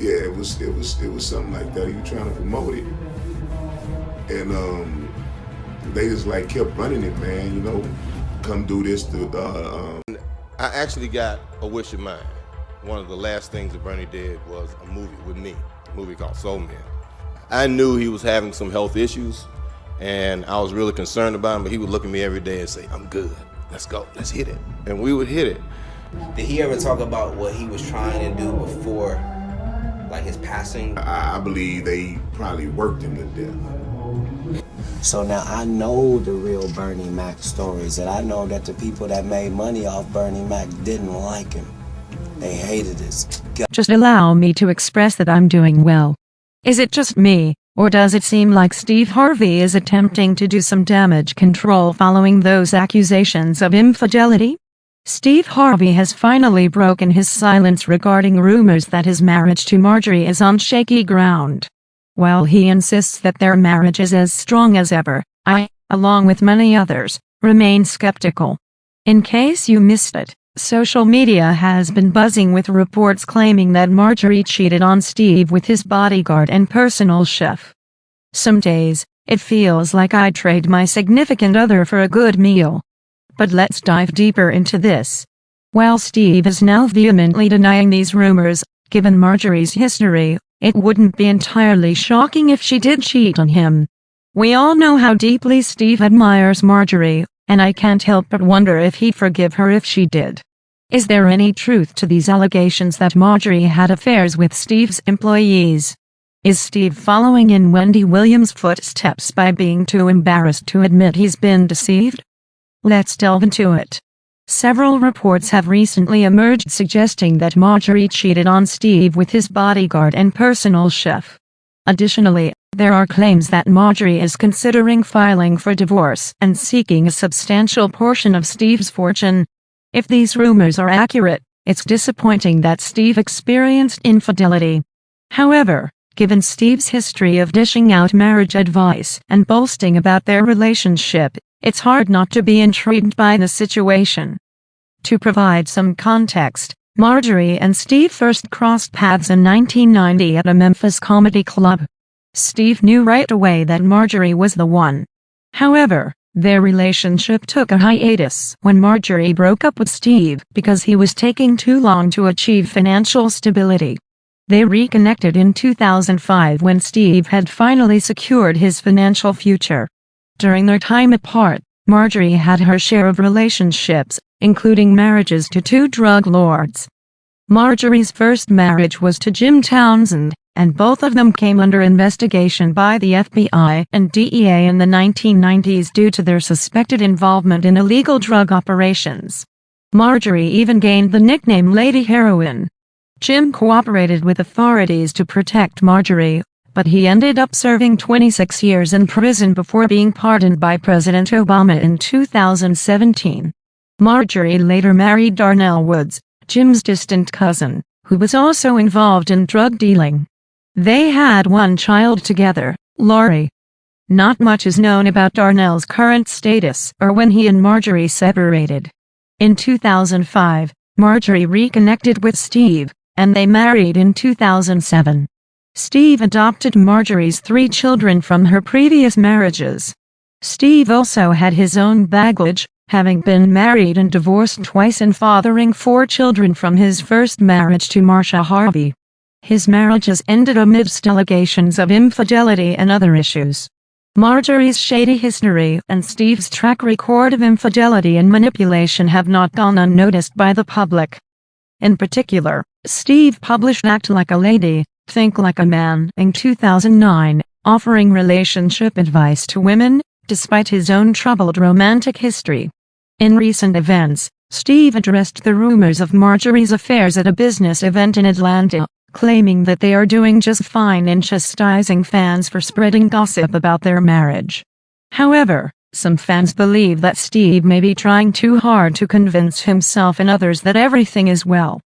Yeah, it was something like that. He was trying to promote it, and they just like kept running it, man. You know, come do this. I actually got a wish of mine. One of the last things that Bernie did was a movie with me, a movie called Soul Man. I knew he was having some health issues, and I was really concerned about him, but he would look at me every day and say, "I'm good, let's go, let's hit it." And we would hit it. Did he ever talk about what he was trying to do before, like his passing? I believe they probably worked him to death. So now I know the real Bernie Mac stories, and I know that the people that made money off Bernie Mac didn't like him. They hated his guts. Just allow me to express that I'm doing well. Is it just me, or does it seem like Steve Harvey is attempting to do some damage control following those accusations of infidelity? Steve Harvey has finally broken his silence regarding rumors that his marriage to Marjorie is on shaky ground. While he insists that their marriage is as strong as ever, I, along with many others, remain skeptical. In case you missed it, social media has been buzzing with reports claiming that Marjorie cheated on Steve with his bodyguard and personal chef. Some days, it feels like I'd trade my significant other for a good meal. But let's dive deeper into this. While Steve is now vehemently denying these rumors, given Marjorie's history, it wouldn't be entirely shocking if she did cheat on him. We all know how deeply Steve admires Marjorie, and I can't help but wonder if he'd forgive her if she did. Is there any truth to these allegations that Marjorie had affairs with Steve's employees? Is Steve following in Wendy Williams' footsteps by being too embarrassed to admit he's been deceived? Let's delve into it. Several reports have recently emerged suggesting that Marjorie cheated on Steve with his bodyguard and personal chef. Additionally, there are claims that Marjorie is considering filing for divorce and seeking a substantial portion of Steve's fortune. If these rumors are accurate, it's disappointing that Steve experienced infidelity. However, given Steve's history of dishing out marriage advice and boasting about their relationship, it's hard not to be intrigued by the situation. To provide some context, Marjorie and Steve first crossed paths in 1990 at a Memphis comedy club. Steve knew right away that Marjorie was the one. However, their relationship took a hiatus when Marjorie broke up with Steve because he was taking too long to achieve financial stability. They reconnected in 2005 when Steve had finally secured his financial future. During their time apart, Marjorie had her share of relationships, including marriages to two drug lords. Marjorie's first marriage was to Jim Townsend, and both of them came under investigation by the FBI and DEA in the 1990s due to their suspected involvement in illegal drug operations. Marjorie even gained the nickname Lady Heroin. Jim cooperated with authorities to protect Marjorie, but he ended up serving 26 years in prison before being pardoned by President Obama in 2017. Marjorie later married Darnell Woods, Jim's distant cousin, who was also involved in drug dealing. They had one child together, Lori. Not much is known about Darnell's current status or when he and Marjorie separated. In 2005, Marjorie reconnected with Steve, and they married in 2007. Steve adopted Marjorie's 3 children from her previous marriages. Steve also had his own baggage, having been married and divorced twice and fathering 4 children from his first marriage to Marcia Harvey. His marriages ended amidst allegations of infidelity and other issues. Marjorie's shady history and Steve's track record of infidelity and manipulation have not gone unnoticed by the public. In particular, Steve published Act Like a Lady, Think Like a Man in 2009, offering relationship advice to women, despite his own troubled romantic history. In recent events, Steve addressed the rumors of Marjorie's affairs at a business event in Atlanta, claiming that they are doing just fine and chastising fans for spreading gossip about their marriage. However, some fans believe that Steve may be trying too hard to convince himself and others that everything is well.